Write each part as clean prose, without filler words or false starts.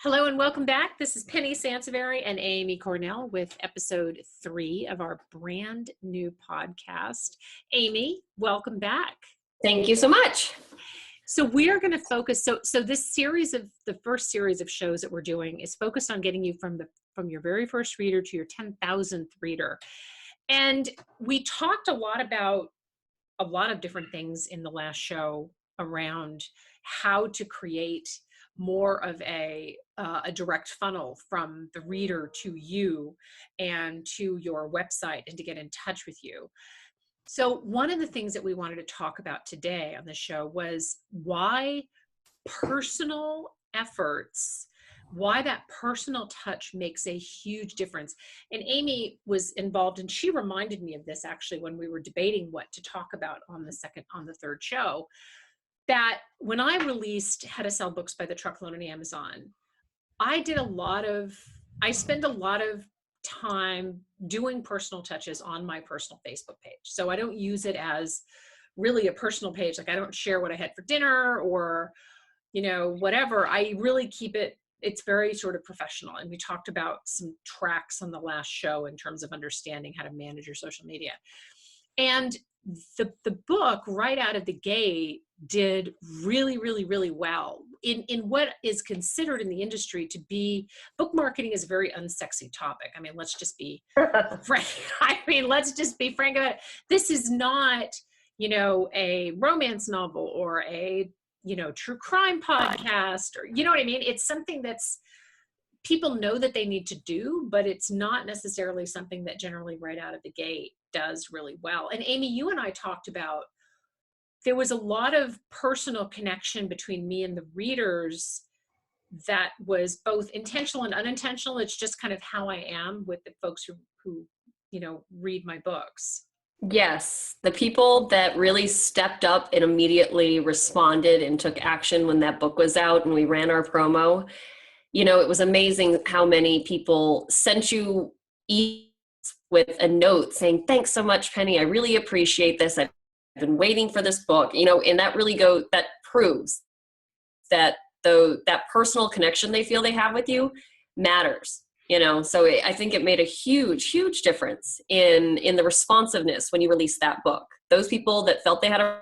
Hello and welcome back. This is Penny Sansevieri and Amy Cornell with episode 3 of our brand new podcast. Amy, welcome back. Thank you so much. So we are going to focus. So this series of the first series of shows that we're doing is focused on getting you from your very first reader to your 10,000th reader. And we talked a lot about a lot of different things in the last show around how to create more of a direct funnel from the reader to you and to your website and to get in touch with you. So one of the things that we wanted to talk about today on the show was why personal efforts, why that personal touch makes a huge difference. And Amy was involved, and she reminded me of this actually when we were debating what to talk about on the third show, that when I released How to Sell Books by the Truckload on Amazon, I spend a lot of time doing personal touches on my personal Facebook page. So I don't use it as really a personal page. Like I don't share what I had for dinner or, whatever. I really keep it's very sort of professional. And we talked about some tracks on the last show in terms of understanding how to manage your social media. And the book right out of the gate did really, really, really well in what is considered in the industry to be, book marketing is a very unsexy topic. I mean, let's just be frank. Let's just be frank about it. This is not, a romance novel or a, true crime podcast, or, you know what I mean? It's something that's, people know that they need to do, but it's not necessarily something that generally right out of the gate does really well. And Amy, you and I talked about, there was a lot of personal connection between me and the readers that was both intentional and unintentional. It's just kind of how I am with the folks who read my books. Yes, the people that really stepped up and immediately responded and took action when that book was out and we ran our promo. It was amazing how many people sent you emails with a note saying, "Thanks so much, Penny. I really appreciate this. I've been waiting for this book." And that proves that that personal connection they feel they have with you matters. So I think it made a huge, huge difference in the responsiveness when you released that book. Those people that felt they had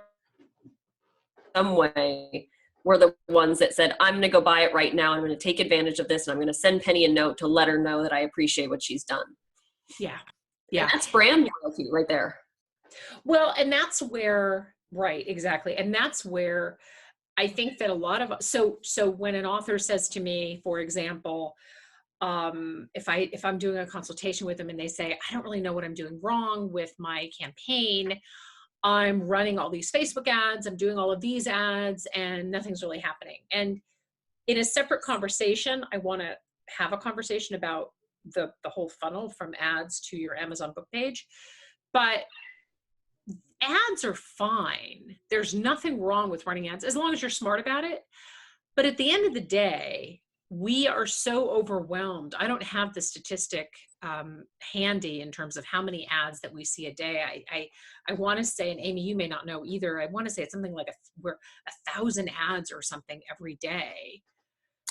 some way were the ones that said, "I'm going to go buy it right now. I'm going to take advantage of this. And I'm going to send Penny a note to let her know that I appreciate what she's done." Yeah. Yeah. And that's brand loyalty right there. Well, and that's where, right, exactly. And that's where I think that a lot of, so when an author says to me, for example, if I'm doing a consultation with them and they say, "I don't really know what I'm doing wrong with my campaign. I'm running all these Facebook ads, I'm doing all of these ads, and nothing's really happening." And in a separate conversation, I want to have a conversation about the whole funnel from ads to your Amazon book page. But ads are fine. There's nothing wrong with running ads as long as you're smart about it. But at the end of the day, we are so overwhelmed. I don't have the statistic handy in terms of how many ads that we see a day. I want to say, and Amy, you may not know either, I want to say it's something like we're 1,000 ads or something every day.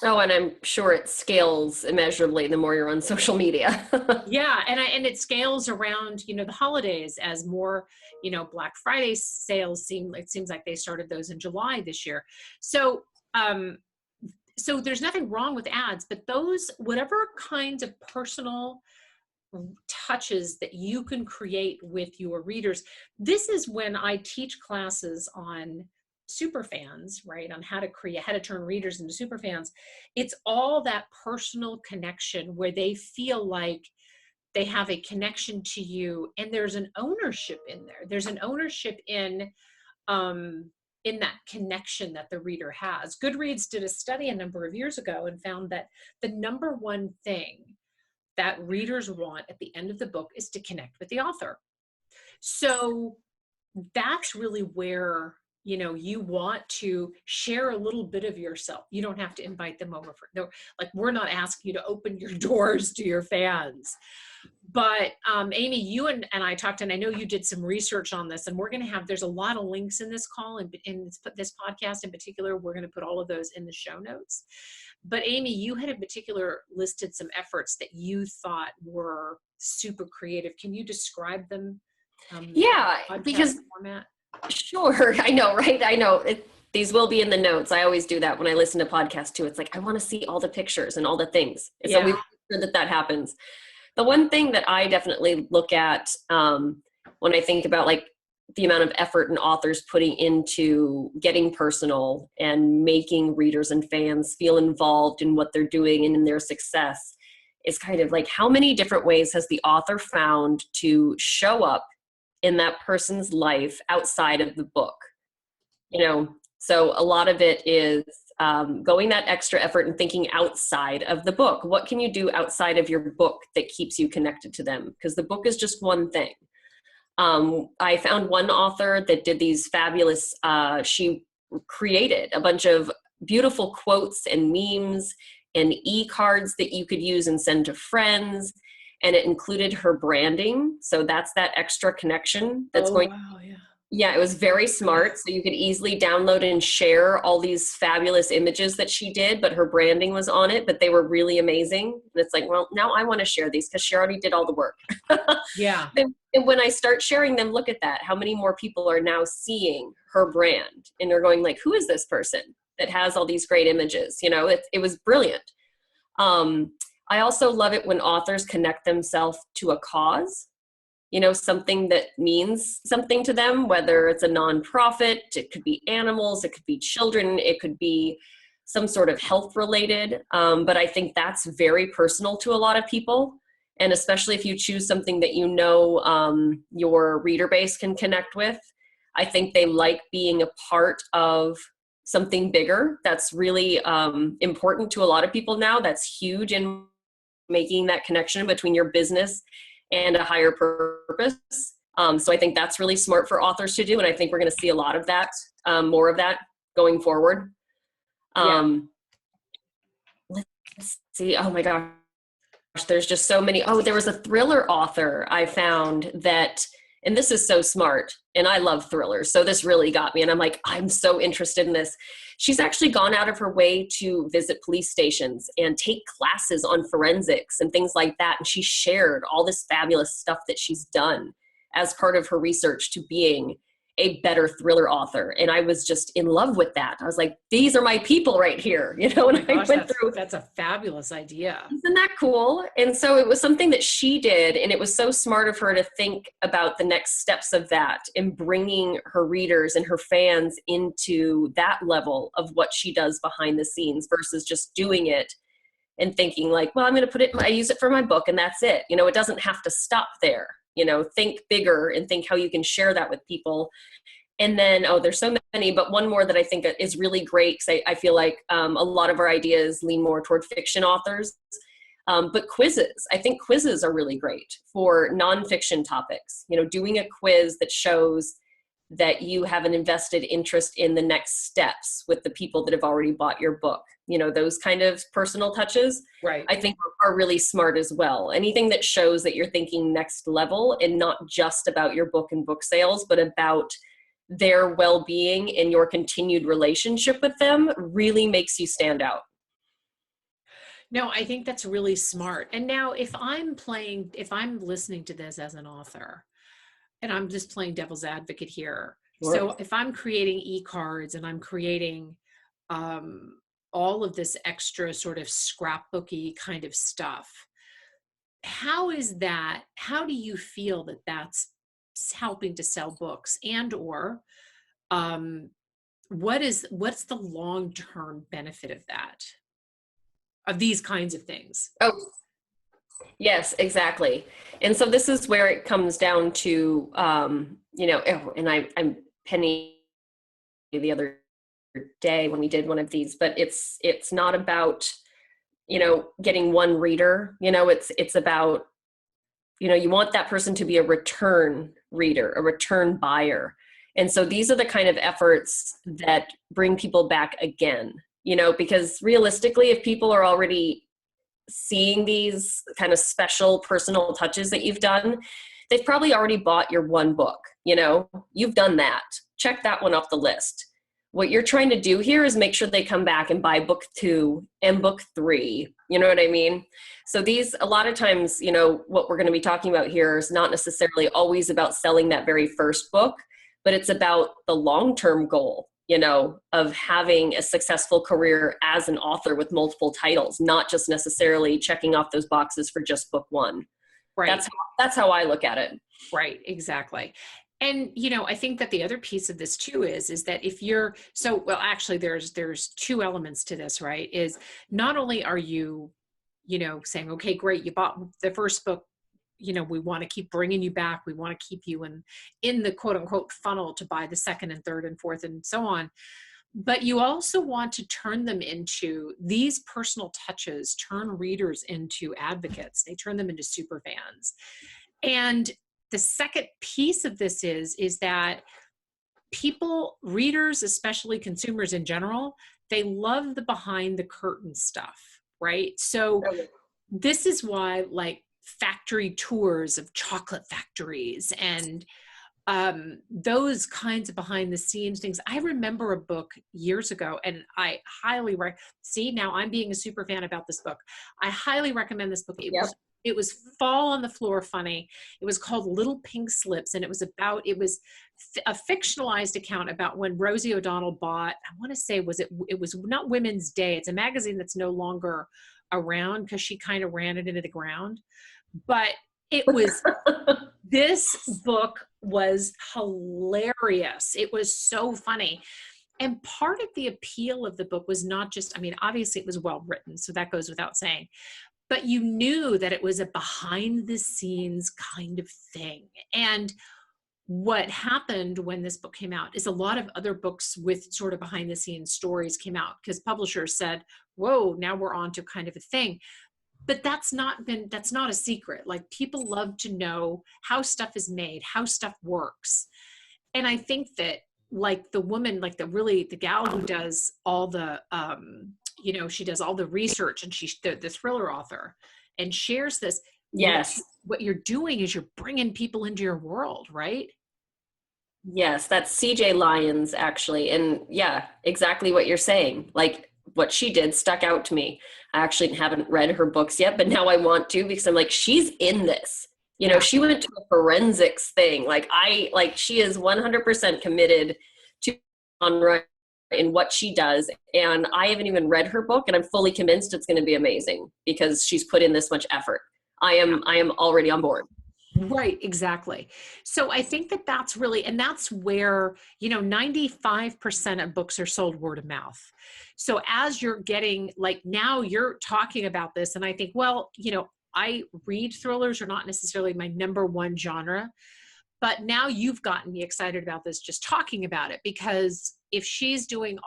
Oh, and I'm sure it scales immeasurably the more you're on social media. Yeah, and it scales around, the holidays as more, Black Friday sales it seems like they started those in July this year. So there's nothing wrong with ads, but those, whatever kinds of personal touches that you can create with your readers, this is when I teach classes on superfans, right? On how to turn readers into superfans. It's all that personal connection where they feel like they have a connection to you, and there's an ownership in there. There's an ownership in that connection that the reader has. Goodreads did a study a number of years ago and found that the number one thing that readers want at the end of the book is to connect with the author. So that's really where, you want to share a little bit of yourself. You don't have to invite them over we're not asking you to open your doors to your fans. But Amy, you and I talked, and I know you did some research on this, and there's a lot of links in this call, and in this podcast in particular, we're going to put all of those in the show notes. But Amy, you had in particular listed some efforts that you thought were super creative. Can you describe them Yeah, podcast because format? sure, I know, right? I know. These will be in the notes. I always do that when I listen to podcasts too. It's like, I want to see all the pictures and all the things. So we Yeah. make sure that that happens. The one thing that I definitely look at when I think about like the amount of effort an author's putting into getting personal and making readers and fans feel involved in what they're doing and in their success is kind of like, how many different ways has the author found to show up in that person's life outside of the book? So a lot of it is going that extra effort and thinking outside of the book. What can you do outside of your book that keeps you connected to them? Because the book is just one thing. I found one author that did these fabulous, she created a bunch of beautiful quotes and memes and e-cards that you could use and send to friends. And it included her branding. So that's that extra connection that's going. Wow, yeah. Yeah, it was very smart. So you could easily download and share all these fabulous images that she did, but her branding was on it, but they were really amazing. And it's like, well, now I want to share these because she already did all the work. Yeah. And when I start sharing them, look at that. How many more people are now seeing her brand and they're going like, who is this person that has all these great images? It was brilliant. I also love it when authors connect themselves to a cause. Something that means something to them, whether it's a nonprofit, it could be animals, it could be children, it could be some sort of health related. But I think that's very personal to a lot of people. And especially if you choose something that your reader base can connect with, I think they like being a part of something bigger. That's really important to a lot of people now. That's huge in making that connection between your business and a higher purpose. So I think that's really smart for authors to do. And I think we're going to see a lot of that, more of that going forward. Let's see. Oh my gosh, there's just so many. Oh, there was a thriller author I found that, and this is so smart, and I love thrillers. So this really got me. And I'm like, I'm so interested in this. She's actually gone out of her way to visit police stations and take classes on forensics and things like that. And she shared all this fabulous stuff that she's done as part of her research to being a better thriller author. And I was just in love with that. I was like, these are my people right here, and I went through. That's a fabulous idea. Isn't that cool? And so it was something that she did, and it was so smart of her to think about the next steps of that and bringing her readers and her fans into that level of what she does behind the scenes versus just doing it and thinking like, well, I'm going to I use it for my book and that's it. It doesn't have to stop there. Think bigger and think how you can share that with people. And then, there's so many, but one more that I think is really great, because I feel like a lot of our ideas lean more toward fiction authors. But quizzes, I think quizzes are really great for nonfiction topics. Doing a quiz that shows that you have an invested interest in the next steps with the people that have already bought your book. Those kind of personal touches, right, I think are really smart as well. Anything that shows that you're thinking next level and not just about your book and book sales, but about their well-being and your continued relationship with them really makes you stand out. No, I think that's really smart. And now if I'm listening to this as an author, and I'm just playing devil's advocate here. Sure. So if I'm creating e-cards and I'm creating all of this extra sort of scrapbooky kind of stuff, how do you feel that that's helping to sell books, and or what's the long-term benefit of these kinds of things? Oh, yes, exactly. And so this is where it comes down to, and I'm Penny the other day when we did one of these, but it's not about, getting one reader, it's about, you want that person to be a return reader, a return buyer. And so these are the kind of efforts that bring people back again, because realistically, if people are already seeing these kind of special personal touches that you've done, they've probably already bought your one book. You've done that. Check that one off the list. what you're trying to do here is make sure they come back and buy book 2 and book 3. You know what I mean? So these, a lot of times, you know, what we're going to be talking about here is not necessarily always about selling that very first book, but it's about the long-term goal, you know, of having a successful career as an author with multiple titles, not just necessarily checking off those boxes for just book 1. Right. That's how I look at it. Right, exactly. And you know, I think that the other piece of this too is that if you're so well, actually there's two elements to this, right? Is not only are you, you know, saying, okay, great, you bought the first book, you know, we want to keep bringing you back, we want to keep you in the quote unquote funnel to buy the second and third and fourth and so on. But you also want to turn them into these personal touches, turn readers into advocates. They turn them into super fans. And the second piece of this is that people, readers, especially consumers in general, they love the behind the curtain stuff, right? So this is why like factory tours of chocolate factories and those kinds of behind the scenes things. I remember a book years ago, and I highly see, now I'm being a super fan about this book. I highly recommend this book. It was fall on the floor funny. It was called Little Pink Slips, and it was a fictionalized account about when Rosie O'Donnell bought, I want to say, it was not Women's Day. It's a magazine that's no longer around because she kind of ran it into the ground. But it was, this book was hilarious. It was so funny. And part of the appeal of the book was not just, I mean, obviously it was well written, so that goes without saying, but you knew that it was a behind the scenes kind of thing. And what happened when this book came out is a lot of other books with sort of behind the scenes stories came out because publishers said, whoa, now we're on to kind of a thing. But that's not a secret. Like, people love to know how stuff is made, how stuff works. And I think that like the woman, like the gal who does all the, you know, she does all the research, and she's the thriller author and shares this. Yes. What you're doing is you're bringing people into your world, right? Yes, that's CJ Lyons, actually. And yeah, exactly what you're saying. Like, what she did stuck out to me. I actually haven't read her books yet, but now I want to, because I'm like, she's in this. You know, she went to a forensics thing. She is 100% committed to genre in what she does. And I haven't even read her book, and I'm fully convinced it's going to be amazing because she's put in this much effort. I am already on board. Right, exactly. So I think that that's really, and that's where, you know, 95% of books are sold word of mouth. So as you're getting, like, now you're talking about this, and I think, well, you know, I read thrillers are not necessarily my number one genre, but now you've gotten me excited about this just talking about it, because if she's, you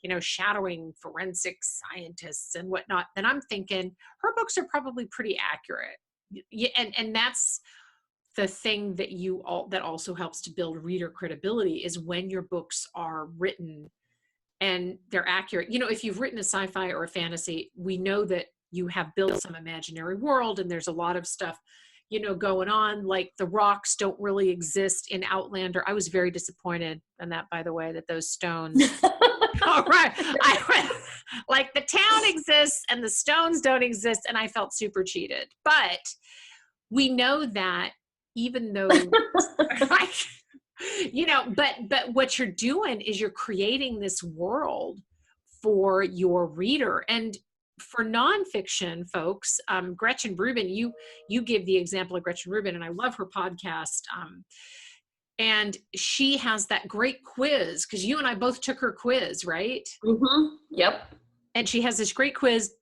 know, shadowing forensic scientists and whatnot, then I'm thinking her books are probably pretty accurate. And that's the thing that also helps to build reader credibility, is when your books are written and they're accurate. You know, if you've written a sci-fi or a fantasy, we know that you have built some imaginary world, and there's a lot of stuff, you know, going on. Like, the rocks don't really exist in Outlander. I was very disappointed in that, by the way, that those stones all right, like, the town exists and the stones don't exist, and I felt super cheated. But we know that, even though you know, but what you're doing is you're creating this world for your reader. And for nonfiction folks, Gretchen Rubin, you give the example of Gretchen Rubin, and I love her podcast. And she has that great quiz, because you and I both took her quiz, right? Mm-hmm. Yep. And she has this great quiz,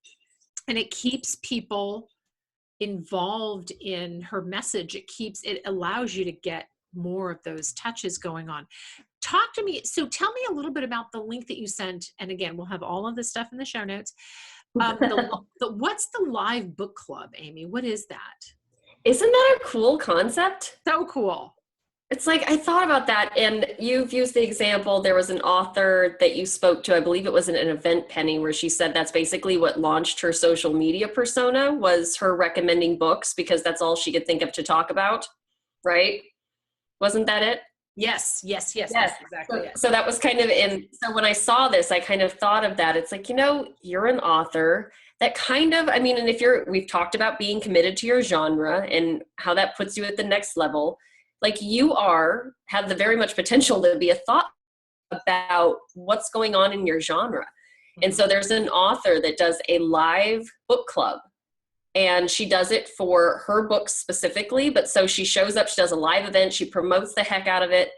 and it keeps people involved in her message. It allows you to get more of those touches going on. Talk to me. So tell me a little bit about the link that you sent. And again, we'll have all of this stuff in the show notes. What's the live book club, Amy? What is that? Isn't that a cool concept? So cool. It's like, I thought about that, and you've used the example. There was an author that you spoke to, I believe it was an event, Penny, where she said that's basically what launched her social media persona, was her recommending books, because that's all she could think of to talk about, right? Wasn't that it? Yes, yes, yes, Yes. that's exactly So, it. so that was kind of in, so when I saw this, I kind of thought of that. It's like, you're an author that kind of, I mean, and if we've talked about being committed to your genre and how that puts you at the next level. Like have the very much potential to be a thought about what's going on in your genre. And Mhm. so there's an author that does a live book club, and she does it for her books specifically. But so she shows up, she does a live event, she promotes the heck out of it.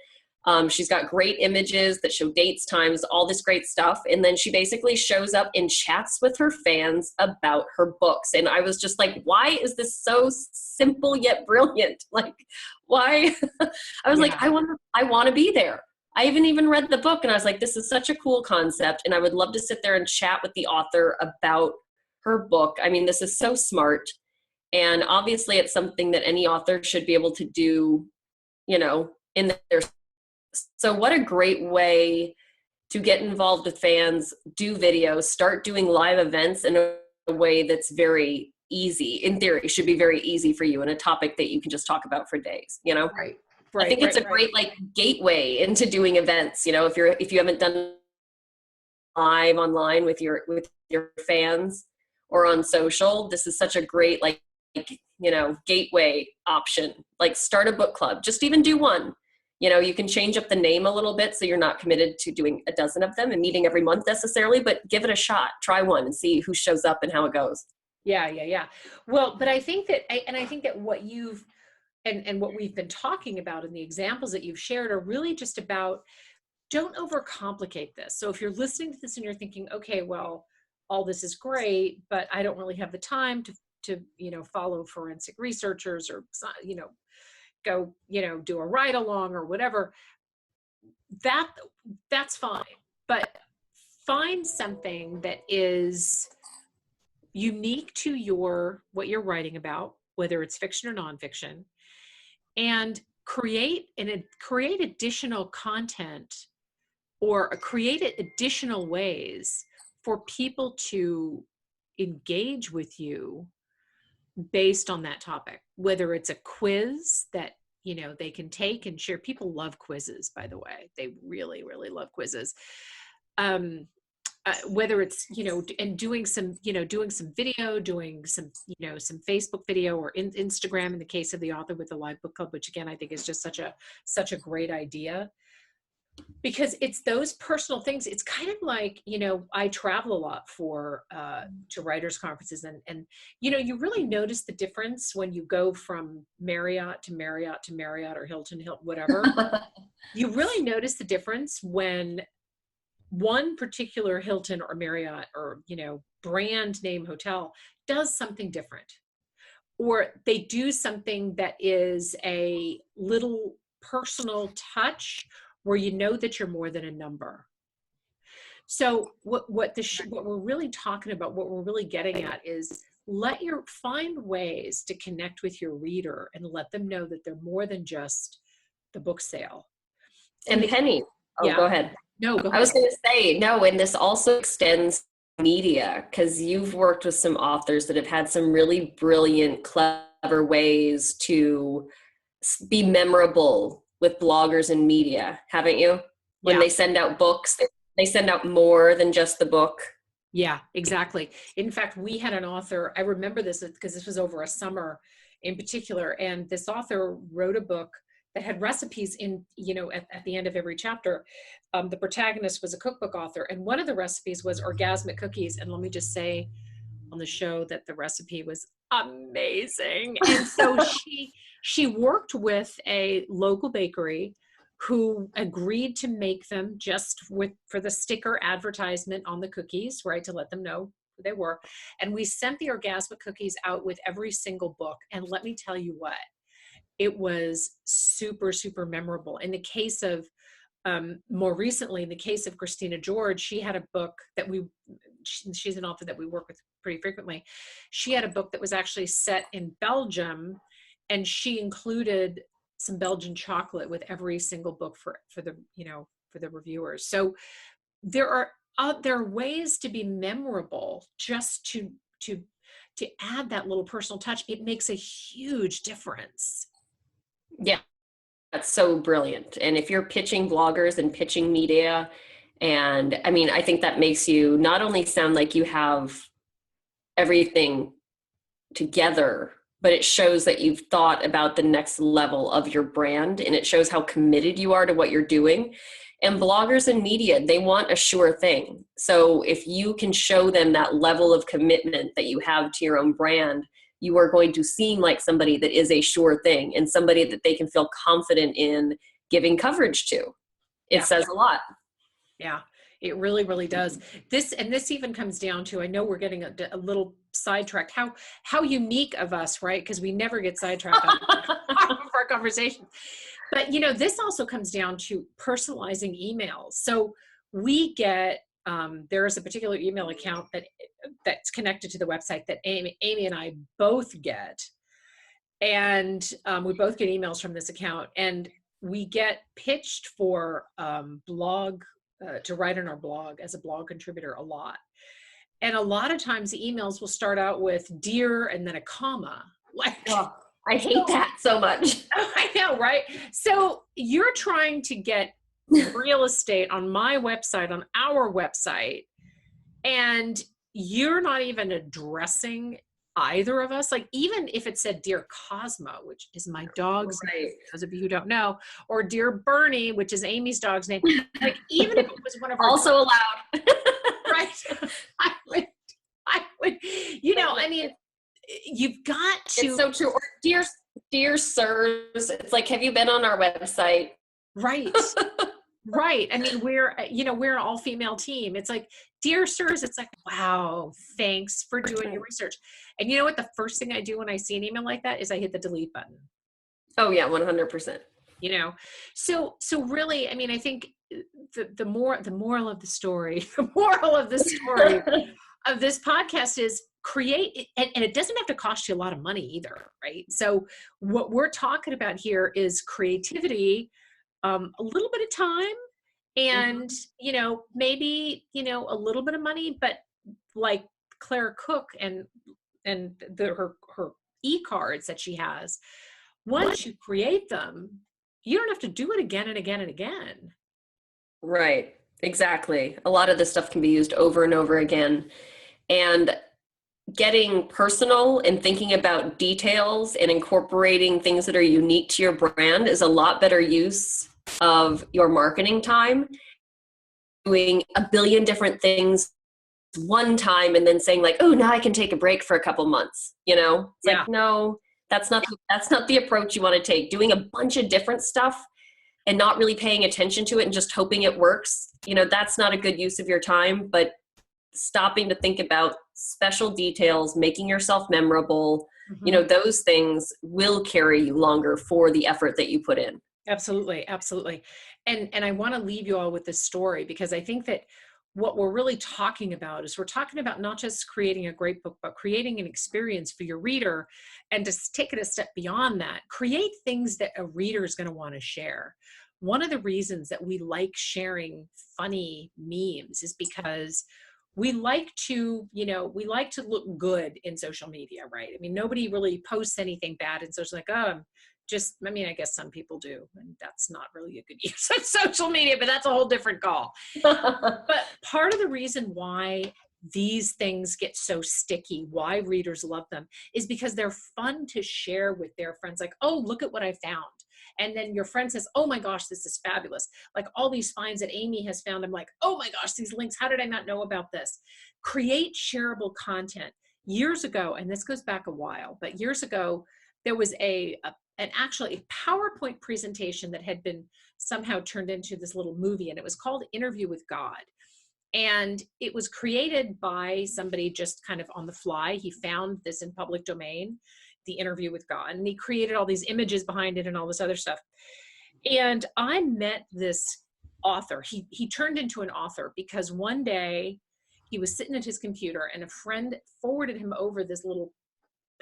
She's got great images that show dates, times, all this great stuff. And then she basically shows up and chats with her fans about her books. And I was just like, why is this so simple yet brilliant? Like, why? I was like, Yeah. I want to be there. I haven't even read the book, and I was like, this is such a cool concept. And I would love to sit there and chat with the author about her book. I mean, this is so smart. And obviously it's something that any author should be able to do, in their, so what a great way to get involved with fans, do videos, start doing live events in a way that's very easy. In theory, should be very easy for you, and a topic that you can just talk about for days. Right. I Right. think it's Right. a Right. great like gateway into doing events. If you haven't done live online with your fans or on social, this is such a great gateway option. Like, start a book club, just even do one. You can change up the name a little bit so you're not committed to doing a dozen of them and meeting every month necessarily, but give it a shot. Try one and see who shows up and how it goes. Yeah. Yeah. Yeah. Well, but I think that, and I think that what you've, and what we've been talking about in the examples that you've shared are really just about, don't overcomplicate this. So if you're listening to this and you're thinking, okay, well, all this is great, but I don't really have the time to follow forensic researchers, or go do a ride along or whatever, that that's fine. But find something that is unique to what you're writing about, whether it's fiction or nonfiction, and create additional content, or create additional ways for people to engage with you based on that topic, whether it's a quiz that they can take and share. People love quizzes, by the way. They really, really love quizzes. Whether it's and doing some video, doing some Facebook video, or Instagram, in the case of the author with the live book club, which again I think is just such a great idea, because it's those personal things. It's kind of like, I travel a lot for to writers conferences, and you really notice the difference when you go from Marriott to Marriott to Marriott, or Hilton, whatever. You really notice the difference when one particular Hilton or Marriott, or brand name hotel does something different, or they do something that is a little personal touch, where that you're more than a number. So what we're really talking about, what we're really getting at, is find ways to connect with your reader and let them know that they're more than just the book sale. In And the Penny, oh, Yeah. go ahead. No, go I was ahead. going to say, no, and this also extends media, because you've worked with some authors that have had some really brilliant, clever ways to be memorable with bloggers and media, haven't you? When Yeah. they send out books, they send out more than just the book. Yeah, exactly. In fact, we had an author, I remember this because this was over a summer in particular, and this author wrote a book that had recipes in, at the end of every chapter. The protagonist was a cookbook author, and one of the recipes was orgasmic cookies. And let me just say on the show that the recipe was amazing. And so she worked with a local bakery who agreed to make them just for the sticker advertisement on the cookies, right, to let them know who they were. And we sent the orgasmic cookies out with every single book. And let me tell you what, it was super, super memorable. In the case of more recently, in the case of Christina George, she had a book that she's an author that we work with pretty frequently. She had a book that was actually set in Belgium, and she included some Belgian chocolate with every single book for the reviewers. So there are ways to be memorable, just to add that little personal touch. It makes a huge difference. Yeah. That's so brilliant. And if you're pitching bloggers and pitching media, and I mean, I think that makes you not only sound like you have everything together, but it shows that you've thought about the next level of your brand, and it shows how committed you are to what you're doing. And bloggers and media, they want a sure thing. So if you can show them that level of commitment that you have to your own brand, you are going to seem like somebody that is a sure thing and somebody that they can feel confident in giving coverage to. It Yeah. says a lot. Yeah, it really, really does. This even comes down to, I know we're getting a little sidetracked, how unique of us, right? Because we never get sidetracked on our conversation. But this also comes down to personalizing emails. So we get there is a particular email account that's connected to the website that Amy and I both get, and we both get emails from this account, and we get pitched for blog to write on our blog as a blog contributor a lot. And a lot of times the emails will start out with "dear" and then a comma. Like, Oh, I hate that so much. I know, right? So you're trying to get real estate on my website, on our website, and you're not even addressing either of us. Like, even if it said "Dear Cosmo," which is my dog's name, those of you who don't know, or "Dear Bernie," which is Amy's dog's name, like, even if it was one of our Also allowed. right, I would, I mean, you've got to. It's so true. Or dear sirs, it's like, have you been on our website? Right. Right. I mean, we're an all-female team. It's like, "Dear sirs," it's like, wow, thanks for doing your research. And you know what? The first thing I do when I see an email like that is I hit the delete button. Oh yeah, 100%. So really, I mean, I think the moral of the story, the moral of the story of this podcast is create, and it doesn't have to cost you a lot of money either, right? So what we're talking about here is creativity, a little bit of time, and maybe a little bit of money, but like Clara Cook and her e-cards that she has, once you create them, you don't have to do it again and again and again. Right. Exactly. A lot of this stuff can be used over and over again. And getting personal and thinking about details and incorporating things that are unique to your brand is a lot better use of your marketing time. Doing a billion different things one time and then saying like, oh, now I can take a break for a couple months. It's like, no, that's not the approach you want to take. Doing a bunch of different stuff and not really paying attention to it and just hoping it works, that's not a good use of your time. But stopping to think about special details, making yourself memorable, those things will carry you longer for the effort that you put in. Absolutely. Absolutely. And I want to leave you all with this story, because I think that what we're really talking about is we're talking about not just creating a great book, but creating an experience for your reader, and to take it a step beyond that, create things that a reader is going to want to share. One of the reasons that we like sharing funny memes is because we like to look good in social media, right? I mean, nobody really posts anything bad in social, like, I guess some people do, and that's not really a good use of social media, but that's a whole different call. But part of the reason why these things get so sticky, why readers love them, is because they're fun to share with their friends. Like, oh, look at what I found. And then your friend says, oh my gosh, this is fabulous. Like all these finds that Amy has found. I'm like, oh my gosh, these links, how did I not know about this? Create shareable content. Years ago, and this goes back a while, but years ago, there was actually a PowerPoint presentation that had been somehow turned into this little movie, and it was called Interview with God. And it was created by somebody just kind of on the fly. He found this in public domain, the Interview with God, and he created all these images behind it and all this other stuff. And I met this author. He turned into an author because one day he was sitting at his computer and a friend forwarded him over this little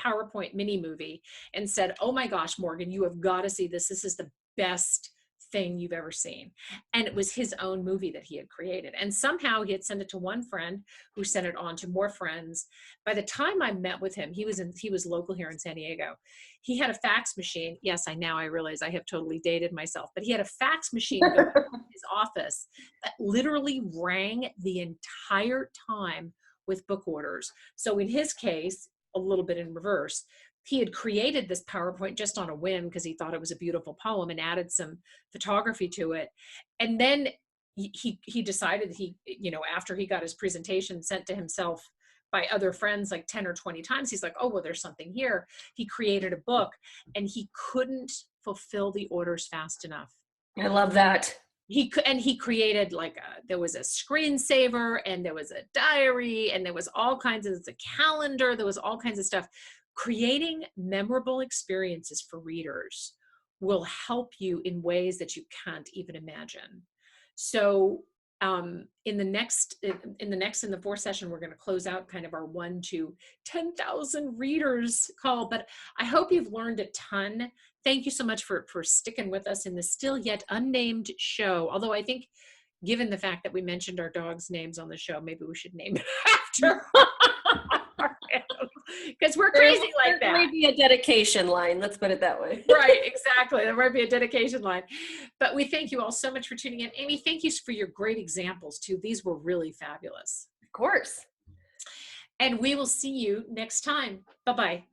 PowerPoint mini movie and said, oh my gosh, Morgan, you have got to see this. This is the best thing you've ever seen. And it was his own movie that he had created. And somehow he had sent it to one friend who sent it on to more friends. By the time I met with him, he was local here in San Diego. He had a fax machine. Yes, I realize I have totally dated myself, but he had a fax machine going in his office that literally rang the entire time with book orders. So in his case, a little bit in reverse, he had created this PowerPoint just on a whim because he thought it was a beautiful poem and added some photography to it. And then he decided after he got his presentation sent to himself by other friends like 10 or 20 times, he's like, oh, well, there's something here. He created a book and he couldn't fulfill the orders fast enough. I love that. He created there was a screensaver and there was a diary and there was all kinds of, a calendar, there was all kinds of stuff. Creating memorable experiences for readers will help you in ways that you can't even imagine. So in the fourth session, we're going to close out kind of our 1 to 10,000 readers call, but I hope you've learned a ton. Thank you so much for sticking with us in the still yet unnamed show. Although I think given the fact that we mentioned our dogs' names on the show, maybe we should name it after because we're crazy like that. There might be a dedication line. Let's put it that way. Right, exactly. There might be a dedication line. But we thank you all so much for tuning in. Amy, thank you for your great examples too. These were really fabulous. Of course. And we will see you next time. Bye-bye.